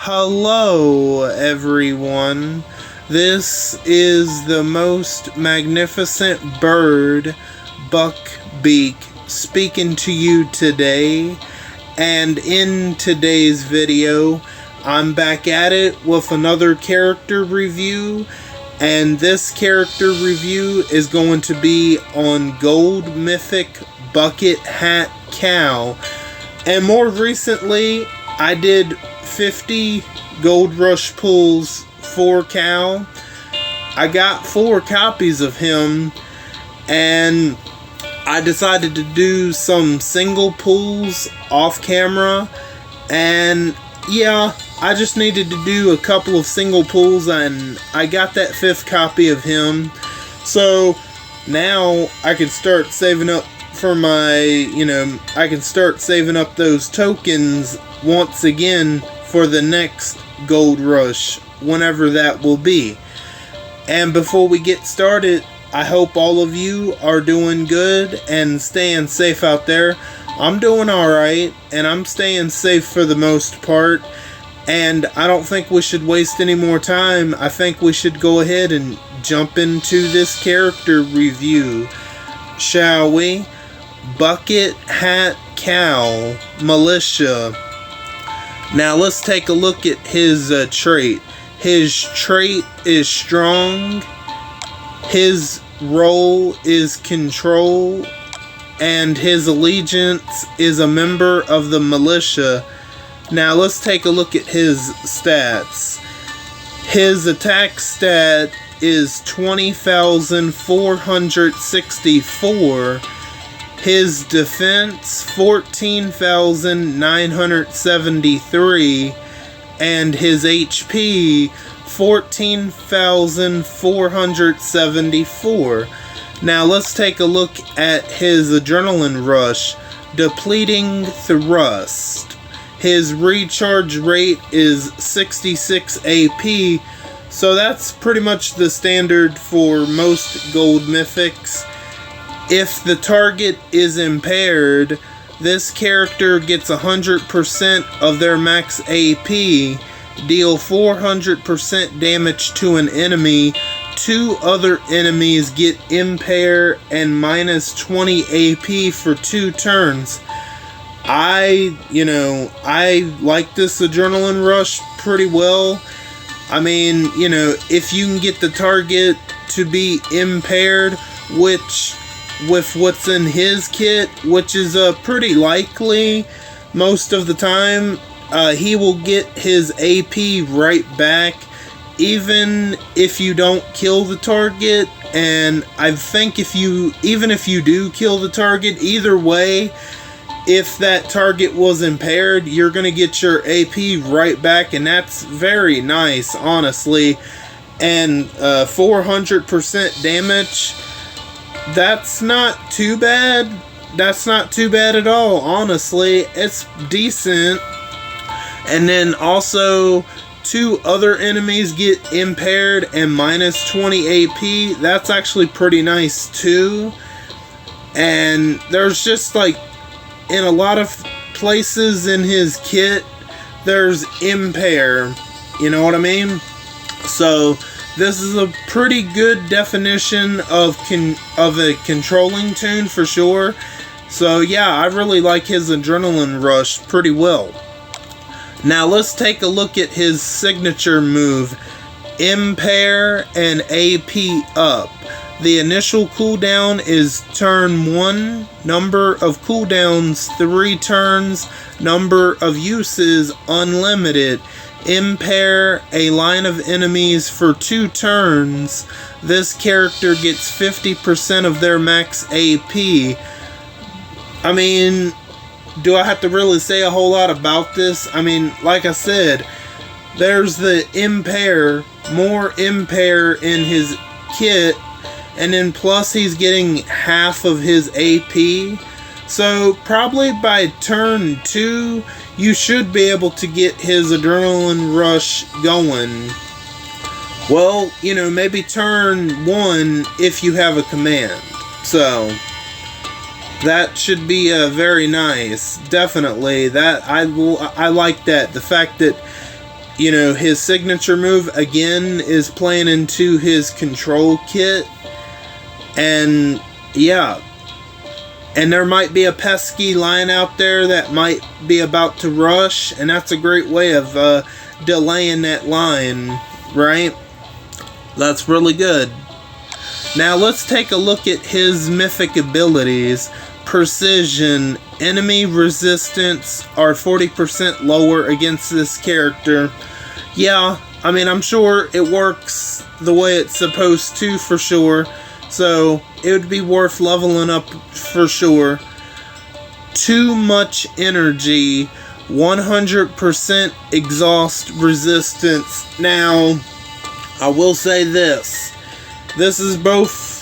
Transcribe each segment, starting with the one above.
Hello, everyone. This is the most magnificent bird, Beak, speaking to you today. And in today's video, I'm back at it with another character review. And this character review is going to be on Gold Mythic Bucket Hat Cow. And more recently, I did 50 Gold Rush pulls for Cow. I got 4 copies of him, and I decided to do some single pulls off camera, and yeah, I just needed to do a couple of single pulls, and I got that 5th copy of him. So now I can start saving up for my, I can start saving up those tokens once again for the next Gold Rush, whenever that will be. And before we get started, I hope all of you are doing good and staying safe out there. I'm doing alright, and I'm staying safe for the most part. And I don't think we should waste any more time. I think we should go ahead and jump into this character review, shall we? Bucket Hat Cow Militia. Now let's take a look at his trait. His trait is strong, his role is control, and his allegiance is a member of the militia. Now let's take a look at his stats. His attack stat is 20,464. His defense, 14,973, and his HP, 14,474. Now let's take a look at his adrenaline rush, depleting thrust. His recharge rate is 66 AP, so that's pretty much the standard for most gold mythics. If the target is impaired, this character gets 100% of their max AP, deal 400% damage to an enemy, 2 other enemies get impair, and minus 20 AP for 2 turns. I like this adrenaline rush pretty well. I mean, if you can get the target to be impaired, which with what's in his kit, which is pretty likely most of the time, he will get his AP right back even if you don't kill the target. And I think even if you do kill the target, either way, if that target was impaired, you're gonna get your AP right back, and that's very nice, honestly. And 400% damage, that's not too bad. That's not too bad at all, honestly. It's decent. And then also 2 other enemies get impaired and minus 20 AP. That's actually pretty nice too. And there's just like, in a lot of places in his kit, there's impair. You know what I mean? So this is a pretty good definition of a controlling toon for sure. So yeah, I really like his adrenaline rush pretty well. Now let's take a look at his signature move, impair and AP up. The initial cooldown is turn 1, number of cooldowns 3 turns, number of uses unlimited. Impair a line of enemies for 2 turns. This character gets 50% of their max AP. I mean, do I have to really say a whole lot about this? I mean, like I said, there's the impair, more impair in his kit, and then plus he's getting half of his AP. So probably by turn 2, you should be able to get his adrenaline rush going. Well, maybe turn 1 if you have a command. So that should be very nice. Definitely. I like that. The fact that you know, his signature move again is playing into his control kit. And yeah, and there might be a pesky line out there that might be about to rush, and that's a great way of delaying that line, right? That's really good. Now let's take a look at his mythic abilities. Precision, enemy resistance are 40% lower against this character. Yeah, I mean, I'm sure it works the way it's supposed to for sure. So it would be worth leveling up for sure. Too much energy, 100% exhaust resistance. Now, I will say this. This is both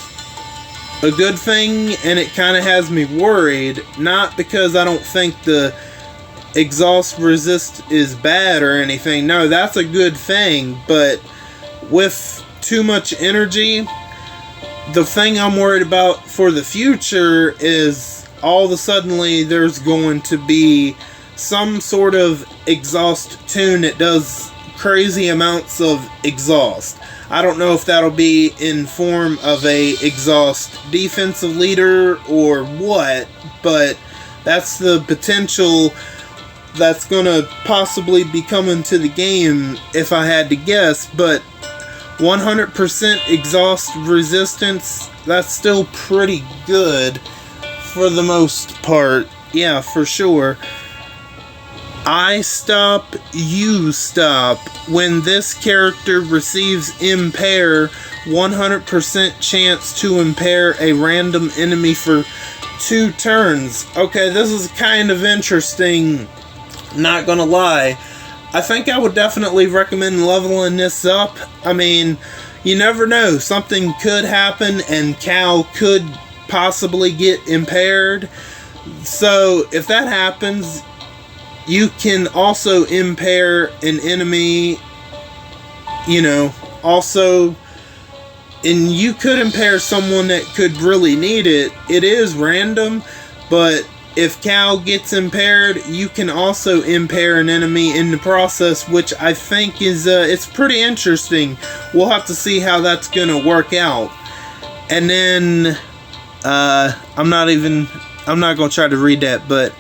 a good thing and it kind of has me worried. Not because I don't think the exhaust resist is bad or anything. No, that's a good thing. But with too much energy, the thing I'm worried about for the future is all of a sudden there's going to be some sort of exhaust tune that does crazy amounts of exhaust. I don't know if that'll be in form of a exhaust defensive leader or what, but that's the potential that's gonna possibly be coming to the game if I had to guess. But 100% exhaust resistance, that's still pretty good for the most part. Yeah, for sure. I stop, you stop. When this character receives impair, 100% chance to impair a random enemy for 2 turns. Okay, this is kind of interesting, not gonna lie. I think I would definitely recommend leveling this up. I mean, you never know. Something could happen and Cal could possibly get impaired. So, if that happens, you can also impair an enemy, you know, also, and you could impair someone that could really need it. It is random, but if Cal gets impaired, you can also impair an enemy in the process, which I think is, it's pretty interesting. We'll have to see how that's gonna work out. And then, I'm not gonna try to read that, but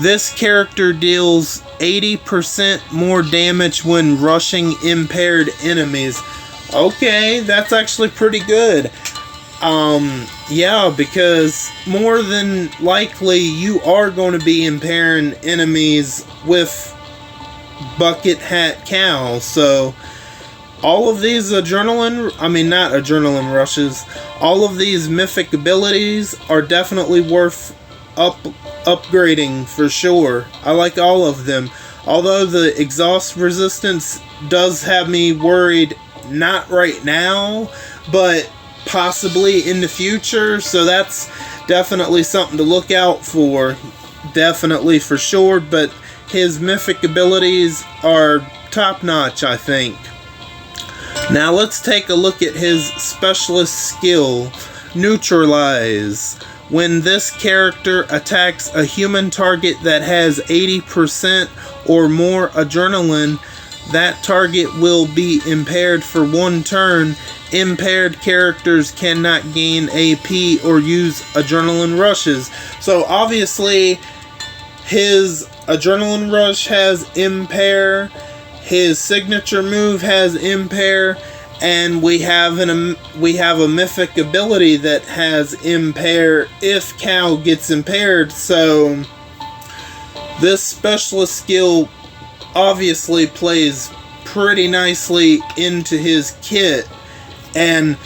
this character deals 80% more damage when rushing impaired enemies. Okay, that's actually pretty good. Yeah, because more than likely you are going to be impairing enemies with Bucket Hat Cal. So all of these not adrenaline rushes, all of these mythic abilities are definitely worth upgrading for sure. I like all of them. Although the exhaust resistance does have me worried, not right now, but possibly in the future. So that's definitely something to look out for. Definitely for sure. But his mythic abilities are top notch, I think. Now let's take a look at his specialist skill, Neutralize. When this character attacks a human target that has 80% or more adrenaline, that target will be impaired for 1 turn. Impaired characters cannot gain AP or use adrenaline rushes. So obviously his adrenaline rush has impair, his signature move has impair, and we have a mythic ability that has impair if Cal gets impaired. So this specialist skill obviously plays pretty nicely into his kit, and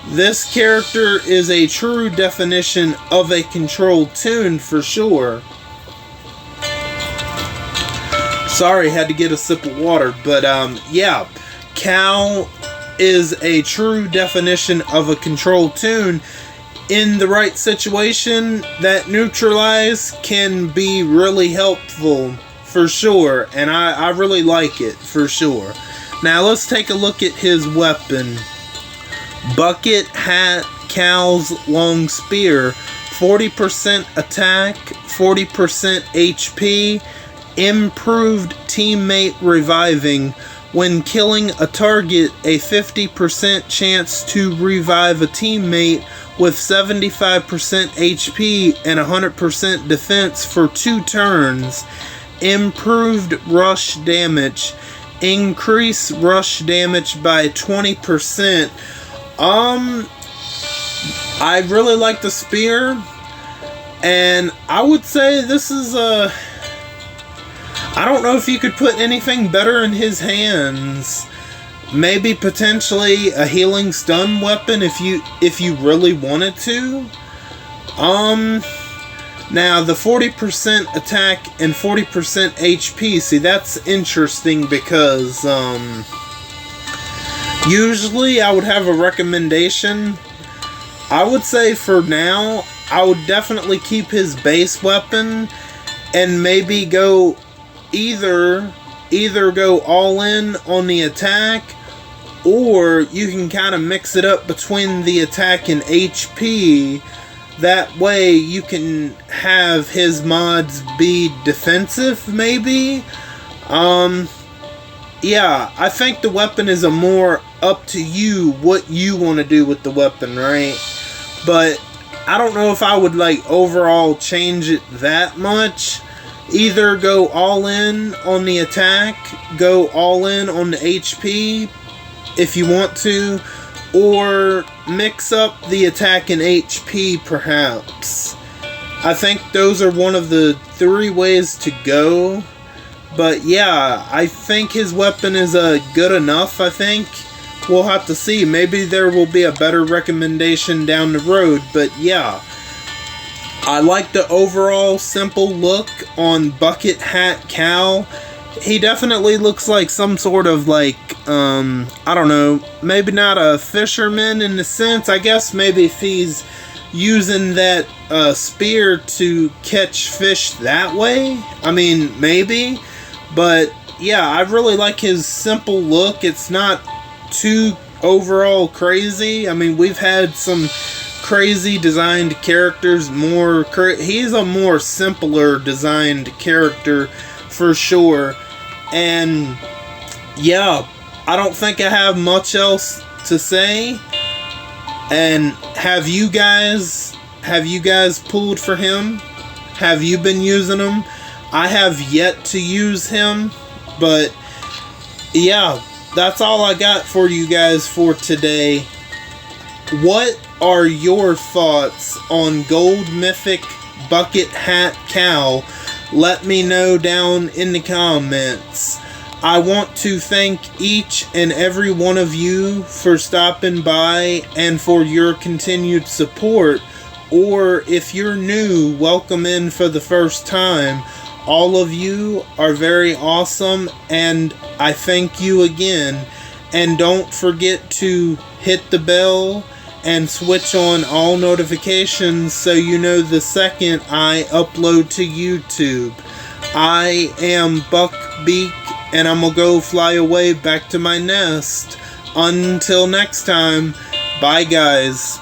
this character is a true definition of a controlled tune for sure. Sorry, had to get a sip of water, but yeah, Cal is a true definition of a controlled tune. In the right situation, that Neutralize can be really helpful for sure, and I really like it for sure. Now let's take a look at his weapon. Bucket Hat Cal's Long Spear, 40% attack, 40% HP, improved teammate reviving, When killing a target, a 50% chance to revive a teammate with 75% HP and 100% defense for 2 turns. Improved rush damage. Increase rush damage by 20%. I really like the spear, and I would say this is a... I don't know if you could put anything better in his hands. Maybe potentially a healing stun weapon if you really wanted to. Now the 40% attack and 40% HP, see, that's interesting because usually I would have a recommendation. I would say for now I would definitely keep his base weapon and maybe go either go all in on the attack, or you can kind of mix it up between the attack and HP. That way you can have his mods be defensive, maybe. Yeah, I think the weapon is a more up to you what you want to do with the weapon, right? But I don't know if I would like overall change it that much. Either go all in on the attack, go all in on the HP if you want to, or mix up the attack and HP perhaps. I think those are one of the 3 ways to go. But yeah, I think his weapon is good enough, I think. We'll have to see. Maybe there will be a better recommendation down the road, but yeah. I like the overall simple look on Bucket Hat Cal. He definitely looks like some sort of like, I don't know, maybe not a fisherman in the sense. I guess maybe if he's using that spear to catch fish that way. I mean, maybe. But yeah, I really like his simple look. It's not too overall crazy. I mean, we've had some crazy designed characters, he's a more simpler designed character for sure. And yeah, I don't think I have much else to say. And have you guys pulled for him? Have you been using him? I have yet to use him, but yeah, that's all I got for you guys for today. What are your thoughts on Gold Mythic Bucket Hat Cal? Let me know down in the comments. I want to thank each and every one of you for stopping by and for your continued support. Or if you're new, welcome in for the first time. All of you are very awesome, and I thank you again. And don't forget to hit the bell and switch on all notifications so you know the second I upload to YouTube. I am Beak, and I'm gonna go fly away back to my nest. Until next time, bye guys.